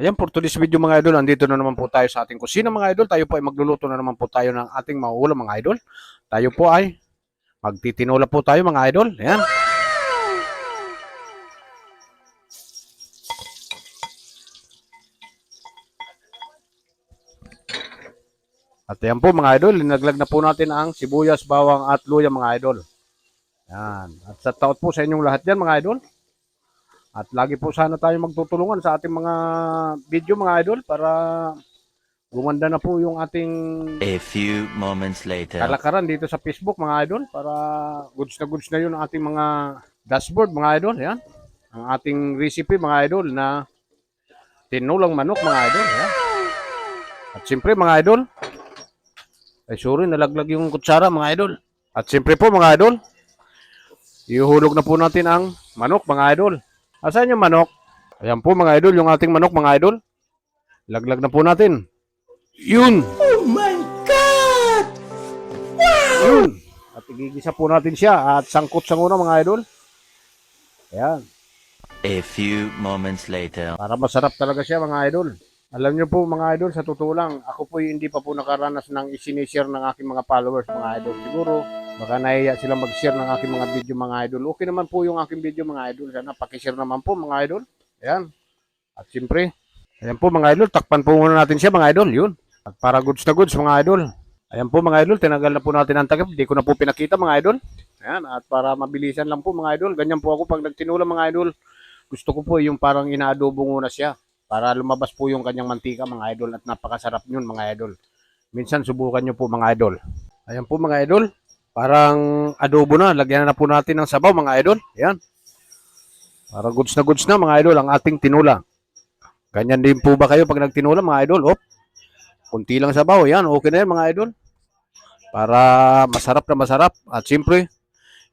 Ayan, for today's video mga idol, andito na naman po tayo sa ating kusina mga idol. Tayo po ay magluluto na naman po tayo ng ating mauulam mga idol. Tayo po ay magtitinola po tayo mga idol. Ayan. At ayan po mga idol, linaglag na po natin ang sibuyas, bawang at luya mga idol. Ayan. At sa taot po sa inyong lahat yan mga idol. At lagi po sana tayo magtutulungan sa ating mga video mga idol para gumanda na po yung ating A few moments later. kalakaran dito sa Facebook mga idol para goods na yun ang ating mga dashboard mga idol. Yan. Ang ating recipe mga idol na tinulang manok mga idol. Yan. At siyempre mga idol, ay sorry nalaglag yung kutsara mga idol. At siyempre po mga idol, ihulog na po natin ang manok mga idol. Asan yung manok? Ayan po mga idol, yung ating manok mga idol. Laglag na po natin. Yun! Oh my God! Yun! At igigisa po natin siya at sangkot-sanguna mga idol. Ayan. A few moments later. Para masarap talaga siya mga idol. Alam niyo po mga idol, sa totoo lang, ako po hindi pa po nakaranas ng isinishare ng aking mga followers mga idol. Siguro, baka nahiya sila mag-share ng aking mga video mga idol. Okay naman po yung aking video mga idol. Sana pakishare naman po mga idol. Ayan. At siyempre, ayan po mga idol, takpan po muna natin siya mga idol. Yun. At para goods na goods mga idol. Ayan po mga idol, tinagal na po natin ang takip. Hindi ko na po pinakita mga idol. Ayan. At para mabilisan lang po mga idol. Ganyan po ako pag nagtinula mga idol. Gusto ko po yung parang inaadobo muna siya. Para lumabas po yung kanyang mantika mga idol. At napakasarap yun mga idol. Minsan subukan nyo po mga idol. Ayan po mga idol. Parang adobo na. Lagyan na po natin ng sabaw mga idol. Ayan. Para goods na mga idol ang ating tinula. Ganyan din po ba kayo pag nagtinula mga idol? Kunti lang sabaw. Ayan. Okay na yan mga idol. Para masarap na masarap. At siyempre,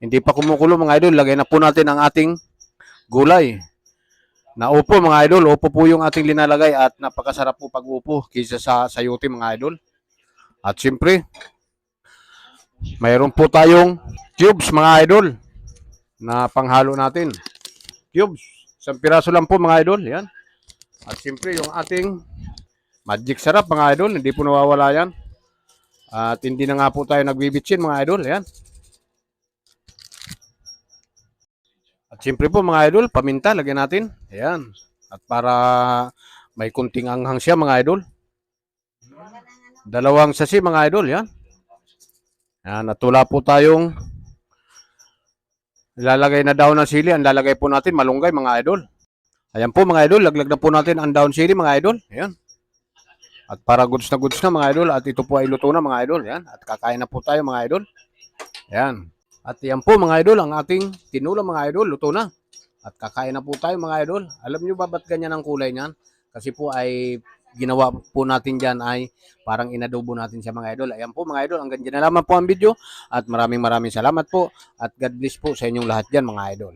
hindi pa kumukulo mga idol. Lagay na po natin ang ating gulay. Na upo mga idol. Upo po yung ating linalagay at napakasarap po pag upo kaysa sa sayote mga idol. At siyempre, mayroon po tayong cubes mga idol na panghalo natin. Cubes. Isang piraso lang po mga idol. Yan. At siyempre yung ating magic sarap mga idol. Hindi po nawawala yan. At hindi na nga po tayo nagbibitsin mga idol. Yan. At siyempre po mga idol, paminta lagyan natin. Ayan. At para may kunting anghang siya mga idol. 2 sasi mga idol. Yan. Ayan. At wala po tayong ilalagay na daon ng sili. Ang lalagay po natin malunggay mga idol. Ayan po mga idol, laglag na po natin ang daon sili mga idol. Ayan. At para goods na mga idol. At ito po ay luto na mga idol. Ayan. At kakain na po tayo mga idol. Ayan. At yan po mga idol, ang ating tinula mga idol, luto na. At kakain na po tayo mga idol. Alam nyo ba ba't ganyan ang kulay niyan? Kasi po ay ginawa po natin dyan ay parang inadobo natin siya mga idol. Ayan po mga idol, hanggang dyan na lamang po ang video. At maraming salamat po. At God bless po sa inyong lahat dyan mga idol.